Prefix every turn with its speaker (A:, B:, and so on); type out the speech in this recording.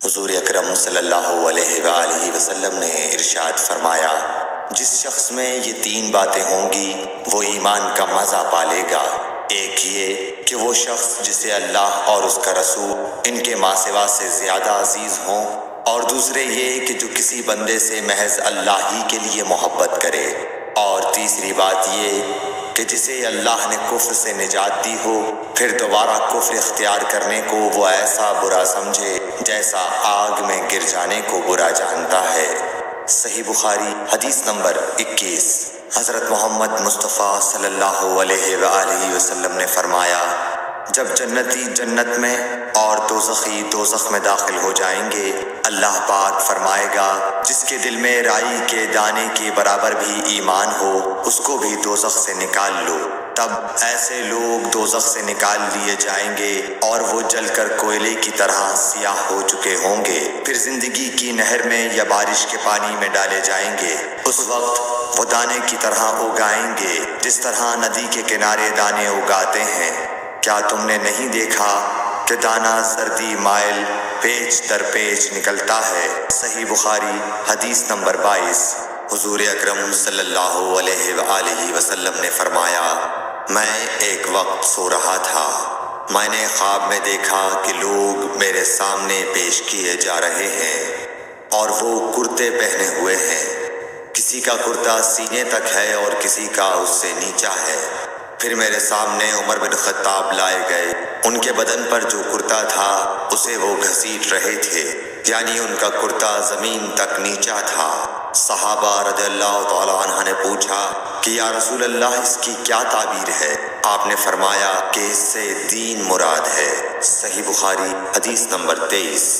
A: حضور اکرم صلی اللہ علیہ وآلہ وسلم نے ارشاد فرمایا، جس شخص میں یہ 3 باتیں ہوں گی وہ ایمان کا مزہ پالے گا۔ ایک یہ کہ وہ شخص جسے اللہ اور اس کا رسول ان کے ماں سوا سے زیادہ عزیز ہوں، اور دوسرے یہ کہ جو کسی بندے سے محض اللہ ہی کے لیے محبت کرے، اور تیسری بات یہ کہ جسے اللہ نے کفر سے نجات دی ہو پھر دوبارہ کفر اختیار کرنے کو وہ ایسا برا سمجھے جیسا آگ میں گر جانے کو برا جانتا ہے۔ صحیح بخاری حدیث نمبر 21۔ حضرت محمد مصطفیٰ صلی اللہ علیہ وآلہ وسلم نے فرمایا، جب جنتی جنت میں اور دوزخی دوزخ میں داخل ہو جائیں گے، اللہ پاک فرمائے گا جس کے دل میں رائی کے دانے کے برابر بھی ایمان ہو اس کو بھی دوزخ سے نکال لو۔ تب ایسے لوگ دوزخ سے نکال لیے جائیں گے اور وہ جل کر کوئلے کی طرح سیاہ ہو چکے ہوں گے، پھر زندگی کی نہر میں یا بارش کے پانی میں ڈالے جائیں گے۔ اس وقت وہ دانے کی طرح اگائیں گے جس طرح ندی کے کنارے دانے اگاتے ہیں۔ کیا تم نے نہیں دیکھا کہ دانہ سردی مائل پیچ در پیچ نکلتا ہے؟ صحیح بخاری حدیث نمبر 22۔ حضور اکرم صلی اللہ علیہ وآلہ وسلم نے فرمایا، میں ایک وقت سو رہا تھا، میں نے خواب میں دیکھا کہ لوگ میرے سامنے پیش کیے جا رہے ہیں اور وہ کرتے پہنے ہوئے ہیں، کسی کا کرتا سینے تک ہے اور کسی کا اس سے نیچا ہے۔ پھر میرے سامنے عمر بن خطاب لائے گئے، ان کے بدن پر جو کرتا تھا اسے وہ گھسیٹ رہے تھے، یعنی ان کا کرتا زمین تک نیچا تھا۔ صحابہ رضی اللہ تعالیٰ عنہ نے پوچھا کہ یا رسول اللہ اس کی کیا تعبیر ہے؟ آپ نے فرمایا کہ اس سے دین مراد ہے۔ صحیح بخاری حدیث نمبر 23۔